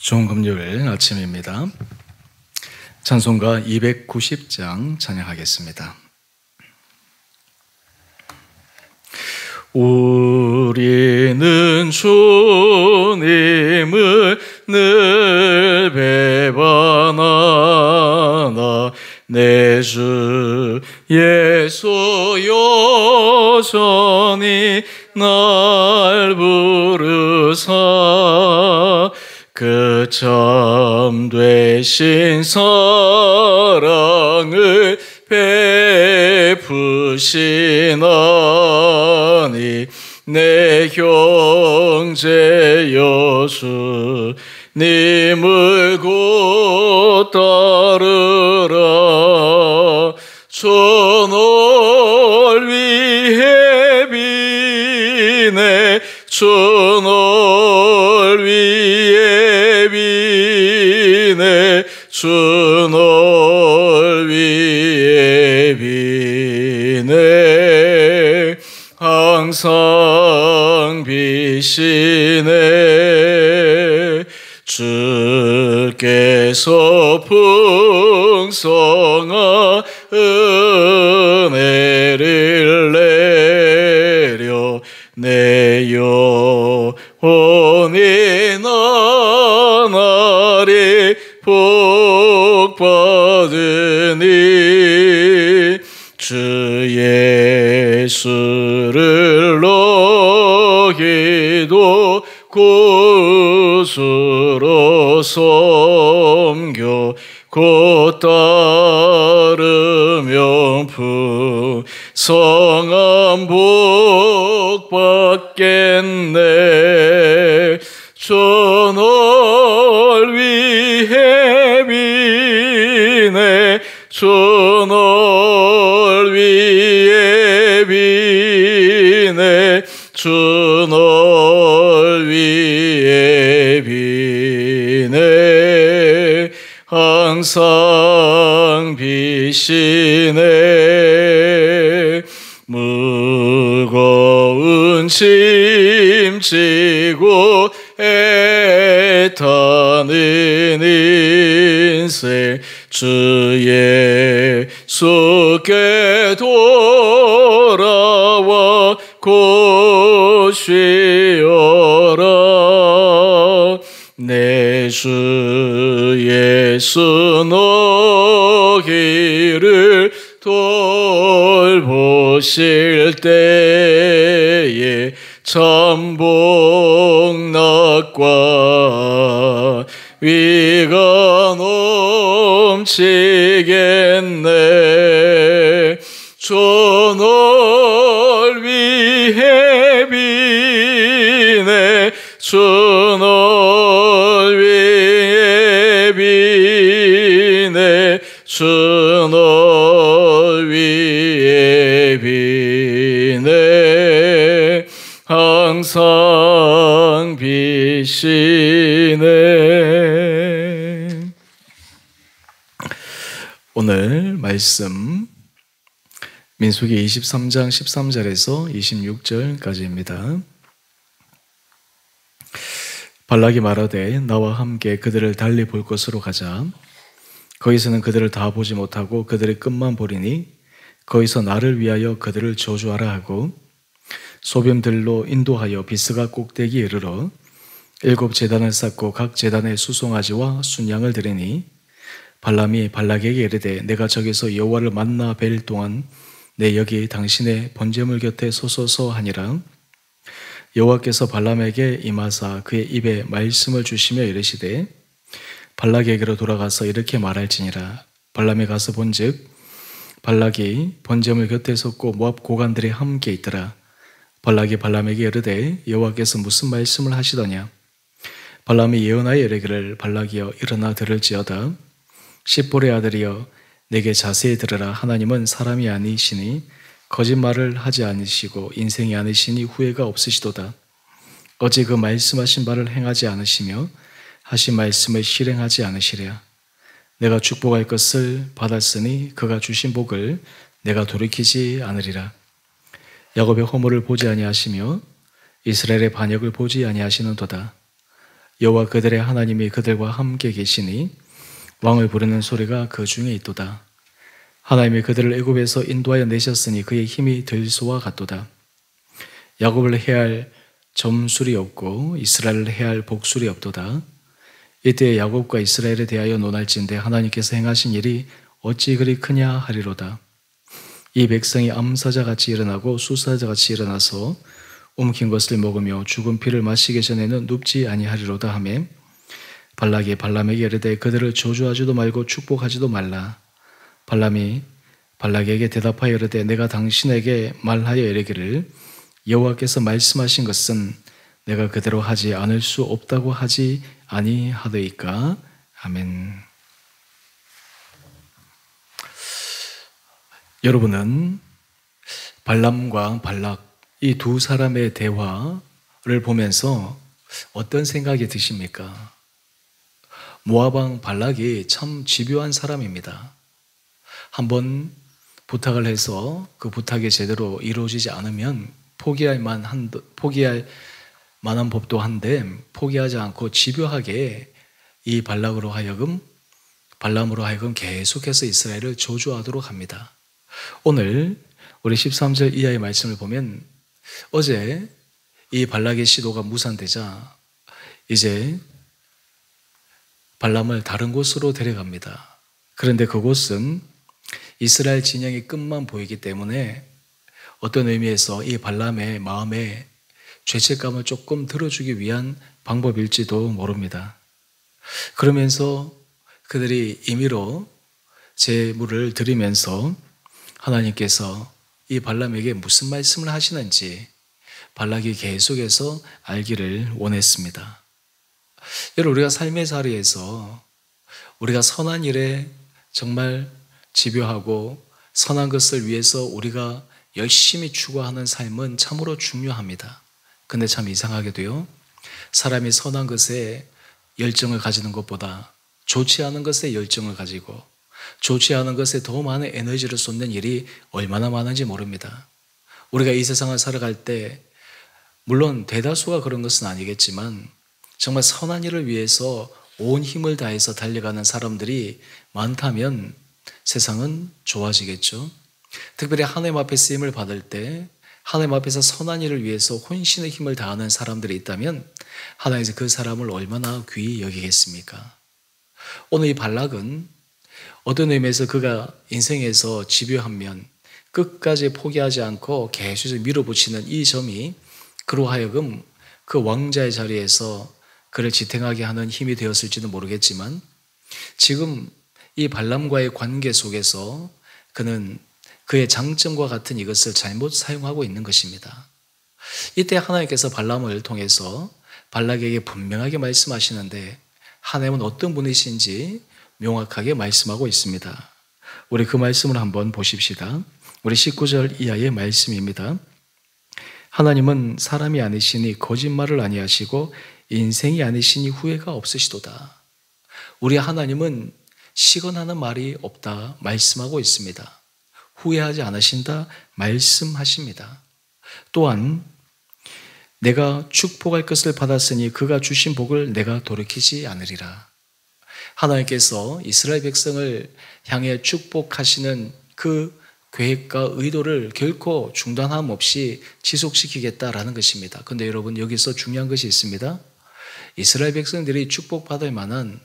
좋은 금요일 아침입니다. 찬송가 290장 찬양하겠습니다. 우리는 주님을 늘 배반하나 내 주 예수 여전히 날 부르사 그 참 되신 사랑을 베푸시나니 내 형제여 주님을 곧 따르라. 주 널 위해 비네 주 널 위해 비네 주 널 위해 비네 항상 비시네. 주께서 풍성한 은혜를 내려 내 영혼이 나날이 복 받으니 주 예수를 너희도 구주로 섬겨 곧 따르면 풍성한 복 받겠네. 주 널 위해 비네 주 널 위해 비네 주 널 위해 비네 항상 비시네. 무거운 짐 지고 애타는 인생 주 예수께 돌아와 곧 쉬어라. 내 주 예수 너희를 돌보실 때에 참 복락과 위가 넘치겠네. 주 널 위해 비네 주 널 위해 비네 주 널 위해 비네 항상 비시네. 오늘 말씀 민수기 23장 13절에서 26절까지입니다. 발락이 말하되 나와 함께 그들을 달리 볼 곳으로 가자. 거기서는 그들을 다 보지 못하고 그들의 끝만 보리니 거기서 나를 위하여 그들을 저주하라 하고 소뵼들로 인도하여 비스가 꼭대기에 이르러 7 제단을 쌓고 각 제단에 수송아지와 순양을 드리니 발람이 발락에게 이르되 내가 저기서 여호와를 만나 뵐 동안 내 여기 당신의 번제물 곁에 서소서 하니라. 여호와께서 발람에게 임하사 그의 입에 말씀을 주시며 이르시되 발락에게로 돌아가서 이렇게 말할지니라. 발람이 가서 본즉 발락이 번제물 곁에 섰고 모압 고관들이 함께 있더라. 발락이 발람에게 이르되 여호와께서 무슨 말씀을 하시더냐. 발람이 예언하여 이르기를 발락이여 일어나 들을지어다. 십볼의 아들이여 내게 자세히 들으라. 하나님은 사람이 아니시니 거짓말을 하지 않으시고 인생이 아니시니 후회가 없으시도다. 어제 그 말씀하신 바를 행하지 않으시며 하신 말씀을 실행하지 않으시랴. 내가 축복할 것을 받았으니 그가 주신 복을 내가 돌이키지 않으리라. 야곱의 허물을 보지 아니하시며 이스라엘의 반역을 보지 아니하시는도다. 여호와 그들의 하나님이 그들과 함께 계시니 왕을 부르는 소리가 그 중에 있도다. 하나님이 그들을 애굽에서 인도하여 내셨으니 그의 힘이 들소와 같도다. 야곱을 해할 점술이 없고 이스라엘을 해할 복술이 없도다. 이때 야곱과 이스라엘에 대하여 논할진대 하나님께서 행하신 일이 어찌 그리 크냐 하리로다. 이 백성이 암사자같이 일어나고 수사자같이 일어나서 움킨 것을 먹으며 죽은 피를 마시기 전에는 눕지 아니하리로다 하매 발락이 발람에게 이르되 그들을 저주하지도 말고 축복하지도 말라. 발람이 발락에게 대답하여 이르되 내가 당신에게 말하여 이르기를 여호와께서 말씀하신 것은 내가 그대로 하지 않을 수 없다고 하지 아니하더이까. 아멘. 여러분은 발람과 발락 이 두 사람의 대화를 보면서 어떤 생각이 드십니까? 모압 왕 발락이 참 집요한 사람입니다. 한번 부탁을 해서 그 부탁이 제대로 이루어지지 않으면 포기할 만한 법도 한데 포기하지 않고 집요하게 이 발람으로 하여금 계속해서 이스라엘을 저주하도록 합니다. 오늘 우리 13절 이하의 말씀을 보면 어제 이 발락의 시도가 무산되자 이제 발람을 다른 곳으로 데려갑니다. 그런데 그곳은 이스라엘 진영의 끝만 보이기 때문에 어떤 의미에서 이 발람의 마음에 죄책감을 조금 들어주기 위한 방법일지도 모릅니다. 그러면서 그들이 임의로 제물을 드리면서 하나님께서 이 발람에게 무슨 말씀을 하시는지 발락이 계속해서 알기를 원했습니다. 여러분, 우리가 삶의 자리에서 우리가 선한 일에 정말 집요하고 선한 것을 위해서 우리가 열심히 추구하는 삶은 참으로 중요합니다. 근데 참 이상하게도요, 사람이 선한 것에 열정을 가지는 것보다 좋지 않은 것에 열정을 가지고 좋지 않은 것에 더 많은 에너지를 쏟는 일이 얼마나 많은지 모릅니다. 우리가 이 세상을 살아갈 때 물론 대다수가 그런 것은 아니겠지만 정말 선한 일을 위해서 온 힘을 다해서 달려가는 사람들이 많다면 세상은 좋아지겠죠. 특별히 하나님 앞에 쓰임을 받을 때 하나님 앞에서 선한 일을 위해서 혼신의 힘을 다하는 사람들이 있다면 하나님께서 그 사람을 얼마나 귀히 여기겠습니까? 오늘 이 발락은 어떤 의미에서 그가 인생에서 집요하면 끝까지 포기하지 않고 계속 밀어붙이는 이 점이 그로 하여금 그 왕자의 자리에서 그를 지탱하게 하는 힘이 되었을지는 모르겠지만 지금 이 발람과의 관계 속에서 그는 그의 장점과 같은 이것을 잘못 사용하고 있는 것입니다. 이때 하나님께서 발람을 통해서 발락에게 분명하게 말씀하시는데 하나님은 어떤 분이신지 명확하게 말씀하고 있습니다. 우리 그 말씀을 한번 보십시다. 우리 19절 이하의 말씀입니다. 하나님은 사람이 아니시니 거짓말을 아니하시고 인생이 아니시니 후회가 없으시도다. 우리 하나님은 시건하는 말이 없다 말씀하고 있습니다. 후회하지 않으신다 말씀하십니다. 또한 내가 축복할 것을 받았으니 그가 주신 복을 내가 돌이키지 않으리라. 하나님께서 이스라엘 백성을 향해 축복하시는 그 계획과 의도를 결코 중단함 없이 지속시키겠다라는 것입니다. 그런데 여러분, 여기서 중요한 것이 있습니다. 이스라엘 백성들이 축복받을 만한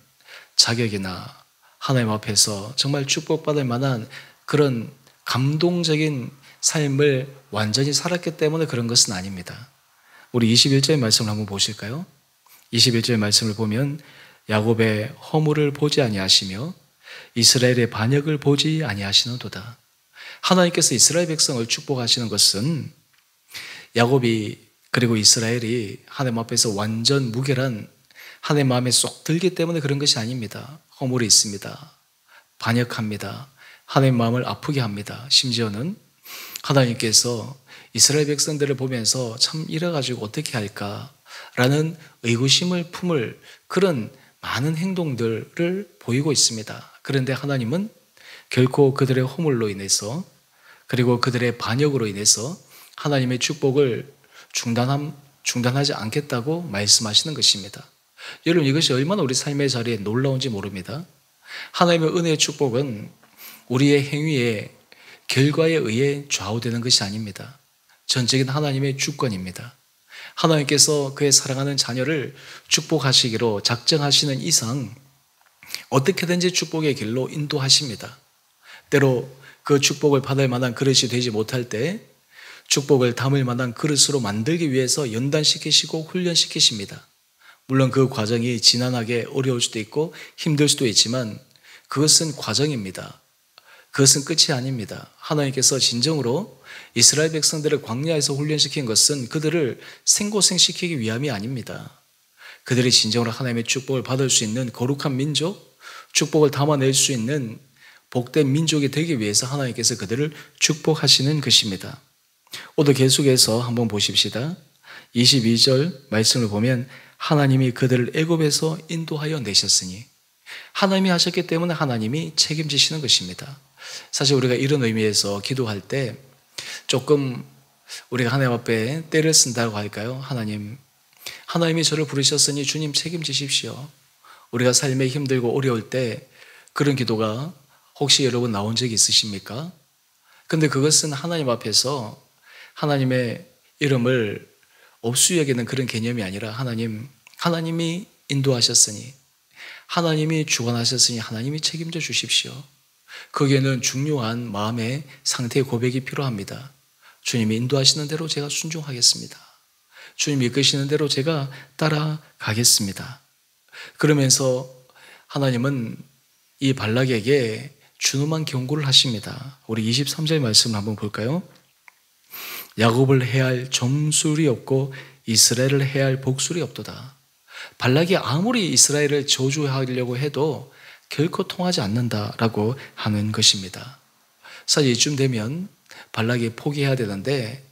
자격이나 하나님 앞에서 정말 축복받을 만한 그런 감동적인 삶을 완전히 살았기 때문에 그런 것은 아닙니다. 우리 21절의 말씀을 한번 보실까요? 21절의 말씀을 보면 야곱의 허물을 보지 아니하시며 이스라엘의 반역을 보지 아니하시는도다. 하나님께서 이스라엘 백성을 축복하시는 것은 야곱이 그리고 이스라엘이 하나님 앞에서 완전 무결한 하나님 마음에 쏙 들기 때문에 그런 것이 아닙니다. 허물이 있습니다. 반역합니다. 하나님 마음을 아프게 합니다. 심지어는 하나님께서 이스라엘 백성들을 보면서 참 이래가지고 어떻게 할까라는 의구심을 품을 그런 많은 행동들을 보이고 있습니다. 그런데 하나님은 결코 그들의 허물로 인해서 그리고 그들의 반역으로 인해서 하나님의 축복을 중단하지 않겠다고 말씀하시는 것입니다. 여러분, 이것이 얼마나 우리 삶의 자리에 놀라운지 모릅니다. 하나님의 은혜의 축복은 우리의 행위의 결과에 의해 좌우되는 것이 아닙니다. 전적인 하나님의 주권입니다. 하나님께서 그의 사랑하는 자녀를 축복하시기로 작정하시는 이상 어떻게든지 축복의 길로 인도하십니다. 때로 그 축복을 받을 만한 그릇이 되지 못할 때 축복을 담을 만한 그릇으로 만들기 위해서 연단시키시고 훈련시키십니다. 물론 그 과정이 지난하게 어려울 수도 있고 힘들 수도 있지만 그것은 과정입니다. 그것은 끝이 아닙니다. 하나님께서 진정으로 이스라엘 백성들을 광야에서 훈련시킨 것은 그들을 생고생시키기 위함이 아닙니다. 그들이 진정으로 하나님의 축복을 받을 수 있는 거룩한 민족, 축복을 담아낼 수 있는 복된 민족이 되기 위해서 하나님께서 그들을 축복하시는 것입니다. 오늘 계속해서 한번 보십시다. 22절 말씀을 보면 하나님이 그들을 애굽에서 인도하여 내셨으니, 하나님이 하셨기 때문에 하나님이 책임지시는 것입니다. 사실 우리가 이런 의미에서 기도할 때 조금 우리가 하나님 앞에 때를 쓴다고 할까요? 하나님이 저를 부르셨으니 주님 책임지십시오. 우리가 삶에 힘들고 어려울 때 그런 기도가 혹시 여러분 나온 적이 있으십니까? 근데 그것은 하나님 앞에서 하나님의 이름을 없이 여기는 그런 개념이 아니라 하나님이 인도하셨으니, 하나님이 주관하셨으니 하나님이 책임져 주십시오. 거기에는 중요한 마음의 상태의 고백이 필요합니다. 주님이 인도하시는 대로 제가 순종하겠습니다. 주님이 이끄시는 대로 제가 따라가겠습니다. 그러면서 하나님은 이 발락에게 준엄한 경고를 하십니다. 우리 23절 말씀을 한번 볼까요? 야곱을 해할 점술이 없고 이스라엘을 해할 복술이 없도다. 발락이 아무리 이스라엘을 저주하려고 해도 결코 통하지 않는다라고 하는 것입니다. 사실 이쯤 되면 발락이 포기해야 되는데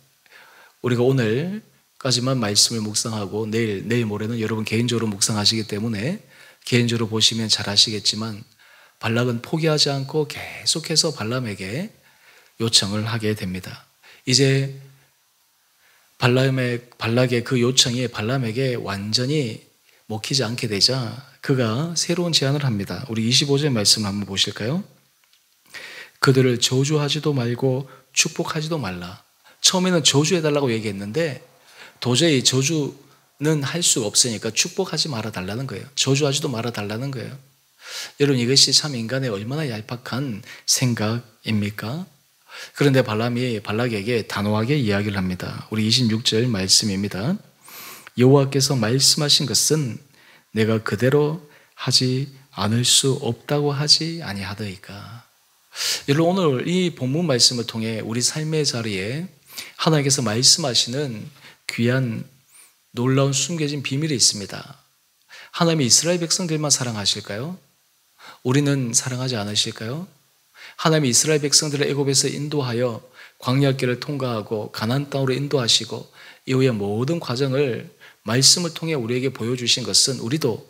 우리가 오늘까지만 말씀을 묵상하고 내일 모레는 여러분 개인적으로 묵상하시기 때문에 개인적으로 보시면 잘 아시겠지만 발락은 포기하지 않고 계속해서 발람에게 요청을 하게 됩니다. 이제 발락의 그 요청이 발람에게 완전히 먹히지 않게 되자 그가 새로운 제안을 합니다. 우리 25절 말씀을 한번 보실까요? 그들을 저주하지도 말고 축복하지도 말라. 처음에는 저주해달라고 얘기했는데 도저히 저주는 할 수가 없으니까 축복하지 말아달라는 거예요. 저주하지도 말아달라는 거예요. 여러분, 이것이 참 인간의 얼마나 얄팍한 생각입니까? 그런데 발람이 발락에게 단호하게 이야기를 합니다. 우리 26절 말씀입니다. 여호와께서 말씀하신 것은 내가 그대로 하지 않을 수 없다고 하지 아니하더이까. 여러분, 오늘 이 본문 말씀을 통해 우리 삶의 자리에 하나님께서 말씀하시는 귀한 놀라운 숨겨진 비밀이 있습니다. 하나님이 이스라엘 백성들만 사랑하실까요? 우리는 사랑하지 않으실까요? 하나님이 이스라엘 백성들을 애굽에서 인도하여 광야길을 통과하고 가나안 땅으로 인도하시고 이후의 모든 과정을 말씀을 통해 우리에게 보여주신 것은 우리도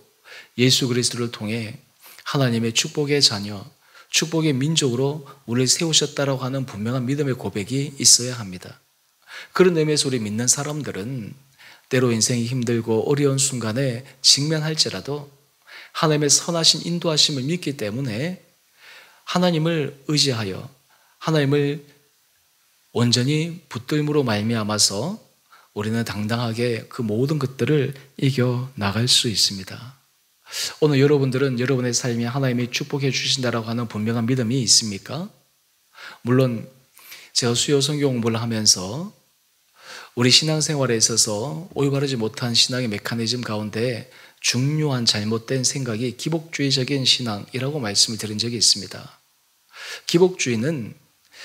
예수 그리스도를 통해 하나님의 축복의 자녀, 축복의 민족으로 우리를 세우셨다라고 하는 분명한 믿음의 고백이 있어야 합니다. 그런 의미에서 우리 믿는 사람들은 때로 인생이 힘들고 어려운 순간에 직면할지라도 하나님의 선하신 인도하심을 믿기 때문에 하나님을 의지하여 하나님을 온전히 붙들므로 말미암아서 우리는 당당하게 그 모든 것들을 이겨나갈 수 있습니다. 오늘 여러분들은 여러분의 삶에 하나님이 축복해 주신다라고 하는 분명한 믿음이 있습니까? 물론 제가 수요 성경 공부를 하면서 우리 신앙생활에 있어서 올바르지 못한 신앙의 메커니즘 가운데 중요한 잘못된 생각이 기복주의적인 신앙이라고 말씀을 드린 적이 있습니다. 기복주의는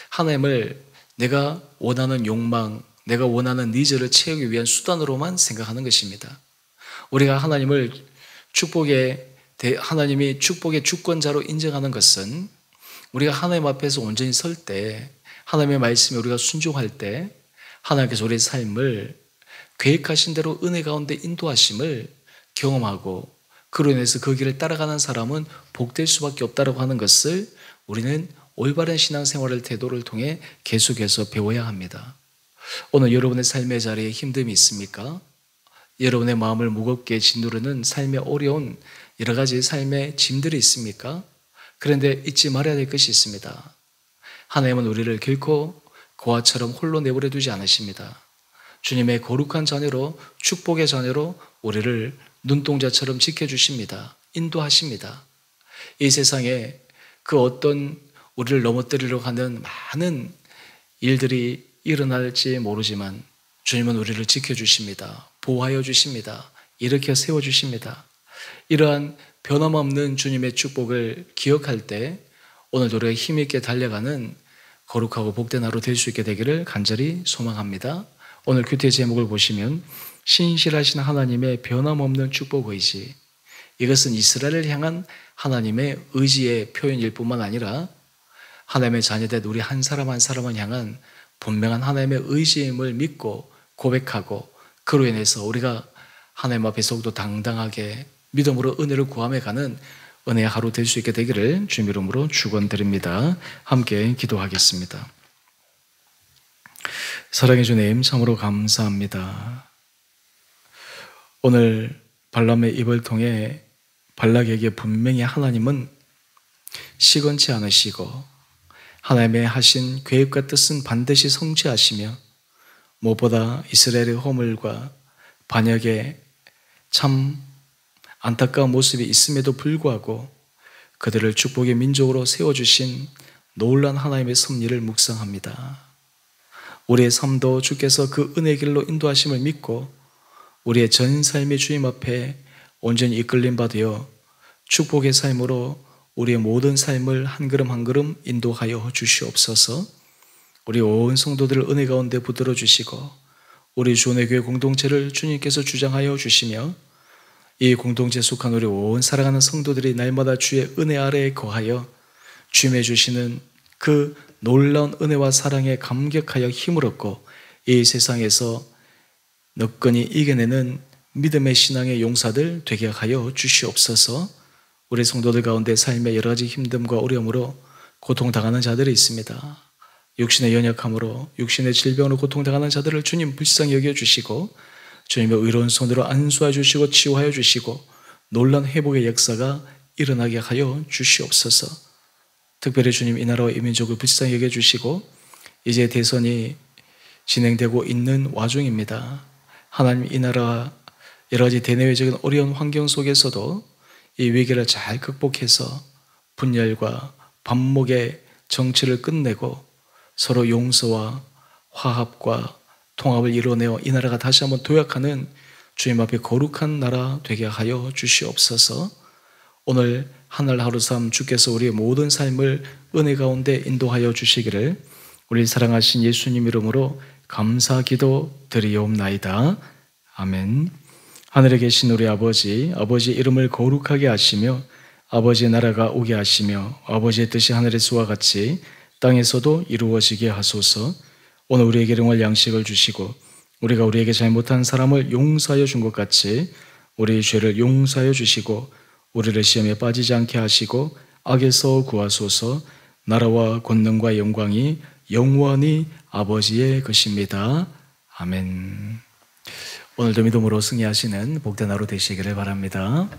하나님을 내가 원하는 욕망, 내가 원하는 니즈를 채우기 위한 수단으로만 생각하는 것입니다. 우리가 하나님이 축복의 주권자로 인정하는 것은 우리가 하나님 앞에서 온전히 설 때, 하나님의 말씀에 우리가 순종할 때 하나님께서 우리의 삶을 계획하신 대로 은혜 가운데 인도하심을 경험하고 그로 인해서 그 길을 따라가는 사람은 복될 수밖에 없다고 하는 것을 우리는 올바른 신앙생활의 태도를 통해 계속해서 배워야 합니다. 오늘 여러분의 삶의 자리에 힘듦이 있습니까? 여러분의 마음을 무겁게 짓누르는 삶의 어려운 여러 가지 삶의 짐들이 있습니까? 그런데 잊지 말아야 될 것이 있습니다. 하나님은 우리를 결코 고아처럼 홀로 내버려 두지 않으십니다. 주님의 거룩한 자녀로, 축복의 자녀로 우리를 눈동자처럼 지켜주십니다. 인도하십니다. 이 세상에 그 어떤 우리를 넘어뜨리려고 하는 많은 일들이 일어날지 모르지만 주님은 우리를 지켜주십니다. 보호하여 주십니다. 일으켜 세워주십니다. 이러한 변함없는 주님의 축복을 기억할 때 오늘도 우리가 힘있게 달려가는 거룩하고 복된 하루 될 수 있게 되기를 간절히 소망합니다. 오늘 큐티의 제목을 보시면 신실하신 하나님의 변함없는 축복 의지, 이것은 이스라엘을 향한 하나님의 의지의 표현일 뿐만 아니라 하나님의 자녀된 우리 한 사람 한 사람을 향한 분명한 하나님의 의지임을 믿고 고백하고 그로 인해서 우리가 하나님 앞에 더욱더 당당하게 믿음으로 은혜를 구함에 가는 은혜의 하루 될 수 있게 되기를 주님 이름으로 축원드립니다. 함께 기도하겠습니다. 사랑해 주님, 참으로 감사합니다. 오늘 발람의 입을 통해 발락에게 분명히 하나님은 시건치 않으시고 하나님의 하신 계획과 뜻은 반드시 성취하시며 무엇보다 이스라엘의 허물과 반역의 참 안타까운 모습이 있음에도 불구하고 그들을 축복의 민족으로 세워주신 놀라운 하나님의 섭리를 묵상합니다. 우리의 삶도 주께서 그 은혜의 길로 인도하심을 믿고 우리의 전 삶의 주님 앞에 온전히 이끌림 받으여 축복의 삶으로 우리의 모든 삶을 한 걸음 한 걸음 인도하여 주시옵소서. 우리 온 성도들을 은혜 가운데 붙들어 주시고 우리 주원의 교회 공동체를 주님께서 주장하여 주시며 이 공동체에 속한 우리 온 사랑하는 성도들이 날마다 주의 은혜 아래에 거하여 주님의 주시는 그 놀라운 은혜와 사랑에 감격하여 힘을 얻고 이 세상에서 너끈히 이겨내는 믿음의 신앙의 용사들 되게 하여 주시옵소서. 우리 성도들 가운데 삶의 여러 가지 힘듦과 어려움으로 고통당하는 자들이 있습니다. 육신의 연약함으로 육신의 질병으로 고통당하는 자들을 주님 불쌍히 여겨주시고 주님의 의로운 손으로 안수하여 주시고 치유하여 주시고 놀라운 회복의 역사가 일어나게 하여 주시옵소서. 특별히 주님 이 나라와 이 민족을 불쌍히 여겨주시고 이제 대선이 진행되고 있는 와중입니다. 하나님 이 나라 여러 가지 대내외적인 어려운 환경 속에서도 이 위기를 잘 극복해서 분열과 반목의 정치를 끝내고 서로 용서와 화합과 통합을 이루어내어 이 나라가 다시 한번 도약하는 주님 앞에 거룩한 나라 되게 하여 주시옵소서. 오늘 하늘 하루 삶 주께서 우리의 모든 삶을 은혜 가운데 인도하여 주시기를 우리 사랑하신 예수님 이름으로 감사 기도 드리옵나이다. 아멘. 하늘에 계신 우리 아버지, 아버지의 이름을 거룩하게 하시며 아버지의 나라가 오게 하시며 아버지의 뜻이 하늘에서와 같이 땅에서도 이루어지게 하소서. 오늘 우리에게 일용할 양식을 주시고 우리가 우리에게 잘못한 사람을 용서하여 준 것 같이 우리의 죄를 용서하여 주시고 우리를 시험에 빠지지 않게 하시고 악에서 구하소서. 나라와 권능과 영광이 영원히 아버지의 것입니다. 아멘. 오늘도 믿음으로 승리하시는 복된 하루 되시기를 바랍니다.